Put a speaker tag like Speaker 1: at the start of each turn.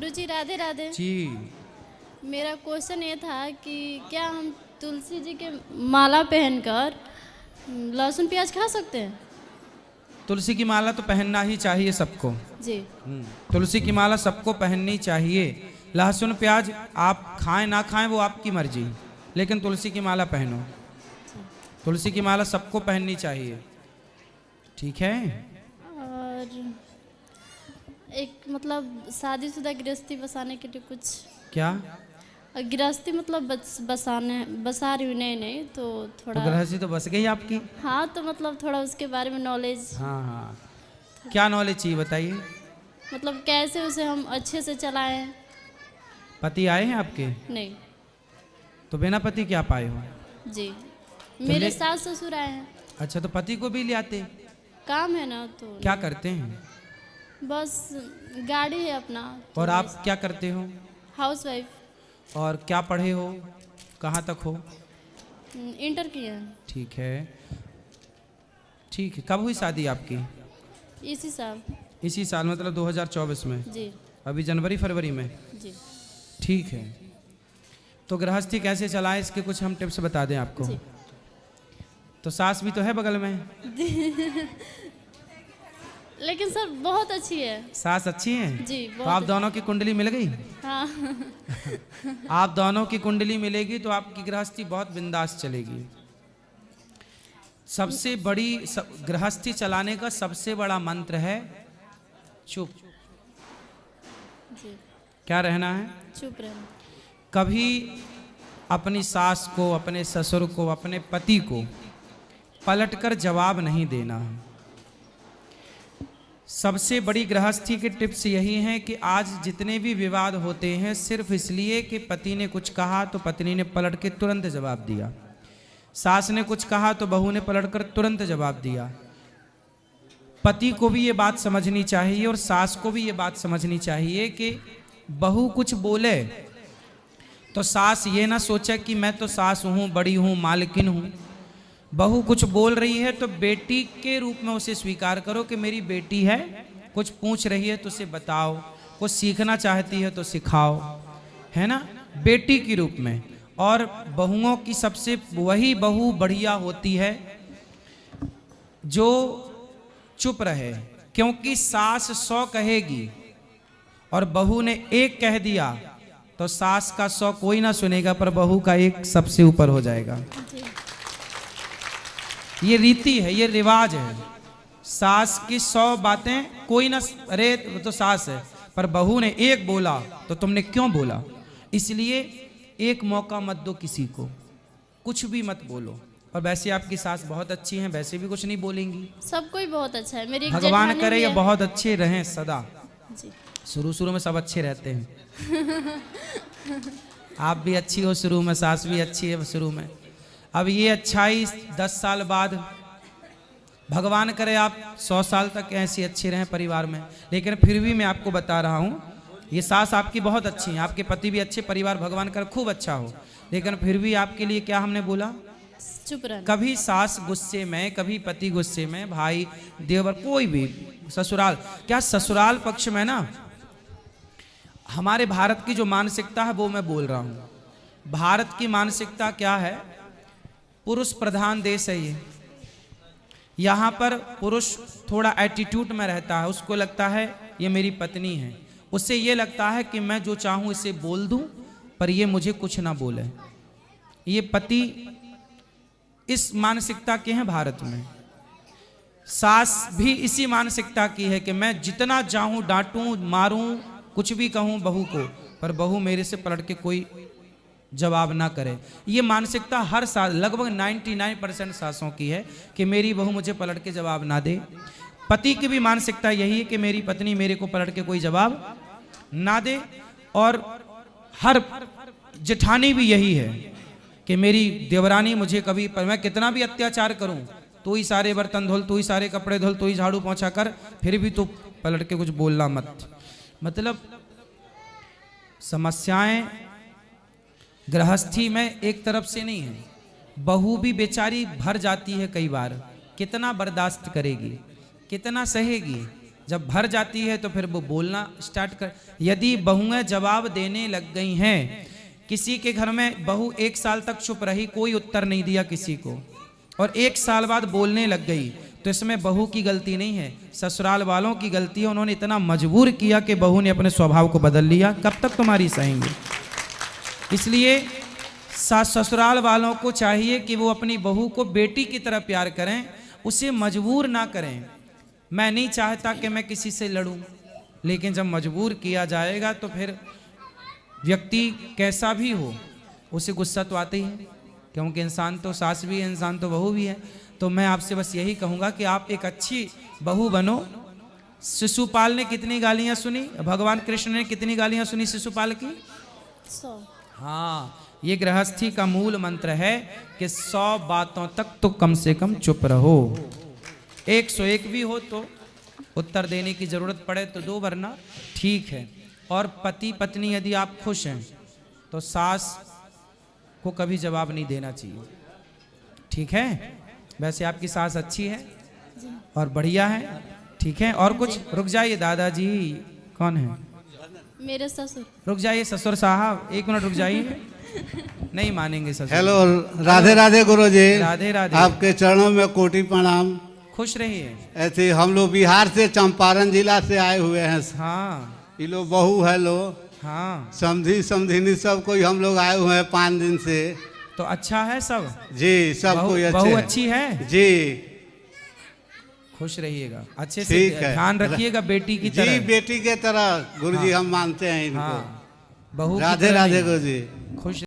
Speaker 1: गुरुजी राधे राधे
Speaker 2: जी।
Speaker 1: मेरा क्वेश्चन ये था कि क्या हम तुलसी जी के माला पहनकर लहसुन प्याज खा सकते हैं?
Speaker 2: तुलसी की माला तो पहनना ही चाहिए सबको।
Speaker 1: जी।
Speaker 2: तुलसी की माला सबको पहननी चाहिए। लहसुन प्याज आप खाएं ना खाएं वो आपकी मर्जी, लेकिन तुलसी की माला पहनो। तुलसी की माला सबको पहननी चाहिए, ठीक है।
Speaker 1: और एक मतलब शादीशुदा गृहस्थी बसाने के लिए कुछ
Speaker 2: क्या
Speaker 1: गृहस्थी मतलब बसा रही हूँ, नहीं तो
Speaker 2: तो
Speaker 1: थोड़ा
Speaker 2: गृहस्थी तो बस गई आपकी।
Speaker 1: हाँ, तो मतलब थोड़ा उसके बारे में नॉलेज,
Speaker 2: हाँ हाँ, क्या नॉलेज चाहिए बताइए।
Speaker 1: मतलब कैसे उसे हम अच्छे से चलाएं।
Speaker 2: पति आए हैं आपके?
Speaker 1: नहीं
Speaker 2: तो बिना पति क्या पाए हो?
Speaker 1: जी, मेरे सास ससुर आए हैं।
Speaker 2: अच्छा, तो पति को भी ले आते?
Speaker 1: काम है ना, तो
Speaker 2: क्या करते हैं?
Speaker 1: बस गाड़ी है अपना। तो
Speaker 2: और आप क्या करते हो?
Speaker 1: House wife.
Speaker 2: और क्या पढ़े हो, कहाँ तक हो?
Speaker 1: इंटर किए हैं।
Speaker 2: ठीक है, ठीक है। कब हुई शादी आपकी?
Speaker 1: इसी साल।
Speaker 2: इसी साल मतलब 2024 में?
Speaker 1: जी।
Speaker 2: अभी जनवरी फरवरी में?
Speaker 1: जी।
Speaker 2: ठीक है। तो गृहस्थी कैसे चलाएं इसके कुछ हम टिप्स बता दें आपको।
Speaker 1: जी।
Speaker 2: तो सास भी तो है बगल में।
Speaker 1: लेकिन सर बहुत अच्छी है।
Speaker 2: सास अच्छी हैं?
Speaker 1: जी,
Speaker 2: तो
Speaker 1: बहुत
Speaker 2: आप दोनों की कुंडली मिल गई?
Speaker 1: हाँ।
Speaker 2: आप दोनों की कुंडली मिलेगी तो आपकी गृहस्थी बहुत बिंदास चलेगी। सबसे बड़ी गृहस्थी चलाने का सबसे बड़ा मंत्र है चुप।
Speaker 1: जी।
Speaker 2: क्या रहना है?
Speaker 1: चुप रहना।
Speaker 2: कभी अपनी सास को, अपने ससुर को, अपने पति को पलटकर जवाब नहीं देना है। सबसे बड़ी गृहस्थी के टिप्स यही हैं कि आज जितने भी विवाद होते हैं सिर्फ इसलिए कि पति ने कुछ कहा तो पत्नी ने पलट के तुरंत जवाब दिया, सास ने कुछ कहा तो बहू ने पलटकर तुरंत जवाब दिया। पति को भी ये बात समझनी चाहिए और सास को भी ये बात समझनी चाहिए कि बहू कुछ बोले तो सास ये ना सोचे कि मैं तो सास हूँ, बड़ी हूँ, मालकिन हूँ। बहू कुछ बोल रही है तो बेटी के रूप में उसे स्वीकार करो कि मेरी बेटी है, कुछ पूछ रही है तो उसे बताओ, कुछ सीखना चाहती है तो सिखाओ, है ना, बेटी के रूप में। और बहुओं की सबसे वही बहू बढ़िया होती है जो चुप रहे, क्योंकि सास 100 कहेगी और बहू ने 1 कह दिया तो सास का 100 कोई ना सुनेगा पर बहू का 1 सबसे ऊपर हो जाएगा। ये रीति है, ये रिवाज है। सास की 100 बातें कोई ना, अरे वो तो सास है, पर बहू ने 1 बोला तो तुमने क्यों बोला। इसलिए 1 मौका मत दो किसी को, कुछ भी मत बोलो। और वैसे आपकी सास बहुत अच्छी हैं, वैसे भी कुछ नहीं बोलेंगी।
Speaker 1: सब कोई बहुत अच्छा है। मेरी
Speaker 2: भगवान करे ये बहुत अच्छे रहें सदा।
Speaker 1: जी।
Speaker 2: शुरू में सब अच्छे रहते हैं। आप भी अच्छी हो शुरू में, सास भी अच्छी है शुरू में। अब ये अच्छाई 10 साल बाद, भगवान करे आप 100 साल तक ऐसी अच्छे रहें परिवार में। लेकिन फिर भी मैं आपको बता रहा हूँ, ये सास आपकी बहुत अच्छी है, आपके पति भी अच्छे, परिवार भगवान करे खूब अच्छा हो। लेकिन फिर भी आपके लिए क्या हमने बोला,
Speaker 1: चुप रहना।
Speaker 2: कभी सास गुस्से में, कभी पति गुस्से में, भाई देवर कोई भी, ससुराल क्या, ससुराल पक्ष में ना हमारे भारत की जो मानसिकता है वो मैं बोल रहा हूँ। भारत की मानसिकता क्या है, पुरुष प्रधान देश है ये। यहाँ पर पुरुष थोड़ा एटीट्यूड में रहता है, उसको लगता है ये मेरी पत्नी है, उससे ये लगता है कि मैं जो चाहूँ इसे बोल दूँ पर ये मुझे कुछ ना बोले। ये पति इस मानसिकता के हैं भारत में। सास भी इसी मानसिकता की है कि मैं जितना चाहूँ डांटूं, मारूं, कुछ भी कहूँ बहू को, पर बहू मेरे से पलट के कोई जवाब ना करे। ये मानसिकता हर साल लगभग 99% सासों की है कि मेरी बहू मुझे पलट के जवाब ना दे। पति की भी मानसिकता यही है कि मेरी पत्नी मेरे को पलट के कोई जवाब ना दे। और हर जेठानी भी यही है कि मेरी देवरानी मुझे कभी, पर मैं कितना भी अत्याचार करूं, तू ही सारे बर्तन धुल, तू ही सारे कपड़े धुल, तू ही झाड़ू पोंछा कर, फिर भी तू पलट के कुछ बोलना मत। मतलब समस्याएं गृहस्थी में एक तरफ से नहीं है, बहू भी बेचारी भर जाती है कई बार। कितना बर्दाश्त करेगी, कितना सहेगी, जब भर जाती है तो फिर वो बोलना स्टार्ट कर। यदि बहुएं जवाब देने लग गई हैं, किसी के घर में बहू 1 साल तक चुप रही, कोई उत्तर नहीं दिया किसी को, और 1 साल बाद बोलने लग गई, तो इसमें बहू की गलती नहीं है, ससुराल वालों की गलती है। उन्होंने इतना मजबूर किया कि बहू ने अपने स्वभाव को बदल लिया। कब तक तुम्हारी सहेंगे? इसलिए सास ससुराल वालों को चाहिए कि वो अपनी बहू को बेटी की तरह प्यार करें, उसे मजबूर ना करें। मैं नहीं चाहता कि मैं किसी से लड़ूं, लेकिन जब मजबूर किया जाएगा तो फिर व्यक्ति कैसा भी हो उसे गुस्सा तो आता ही है, क्योंकि इंसान तो सास भी है, इंसान तो बहू भी है। तो मैं आपसे बस यही कहूँगा कि आप एक अच्छी बहू बनो। शिशुपाल ने कितनी गालियाँ सुनी? भगवान कृष्ण ने कितनी गालियाँ सुनी शिशुपाल की?
Speaker 1: 100।
Speaker 2: हाँ, ये गृहस्थी का मूल मंत्र है कि 100 बातों तक तो कम से कम चुप रहो। 101 भी हो तो उत्तर देने की जरूरत पड़े तो दो, वरना ठीक है। और पति पत्नी यदि आप खुश हैं तो सास को कभी जवाब नहीं देना चाहिए, ठीक है? वैसे आपकी सास अच्छी है और बढ़िया है, ठीक है? और कुछ? रुक जाइए दादाजी, कौन है?
Speaker 1: मेरे ससुर।
Speaker 2: रुक जाइए ससुर साहब, 1 मिनट रुक जाइए, नहीं मानेंगे ससुर।
Speaker 3: हेलो, राधे राधे गुरुजी।
Speaker 2: राधे राधे।
Speaker 3: आपके चरणों में कोटि प्रणाम।
Speaker 2: खुश रहिए।
Speaker 3: ऐसे हम लोग बिहार से चंपारण जिला से आए हुए हैं।
Speaker 2: हाँ
Speaker 3: ये लो बहू है लो,
Speaker 2: हाँ,
Speaker 3: समधी समधिनी सब कोई हम लोग आए हुए हैं 5 दिन से।
Speaker 2: तो अच्छा है सब?
Speaker 3: जी, सब कोई अच्छे
Speaker 2: बहू
Speaker 3: हैं।
Speaker 2: अच्छी है
Speaker 3: जी,
Speaker 2: खुश रहिएगा, अच्छे से
Speaker 3: ठीक है।
Speaker 2: ध्यान रखिएगा बेटी की
Speaker 3: जी
Speaker 2: तरह।
Speaker 3: बेटी के तरह गुरुजी हम मानते हैं इनको।
Speaker 2: हाँ, बहू की
Speaker 3: राधे
Speaker 2: तरह
Speaker 3: राधे
Speaker 2: नहीं।
Speaker 3: गुरुजी।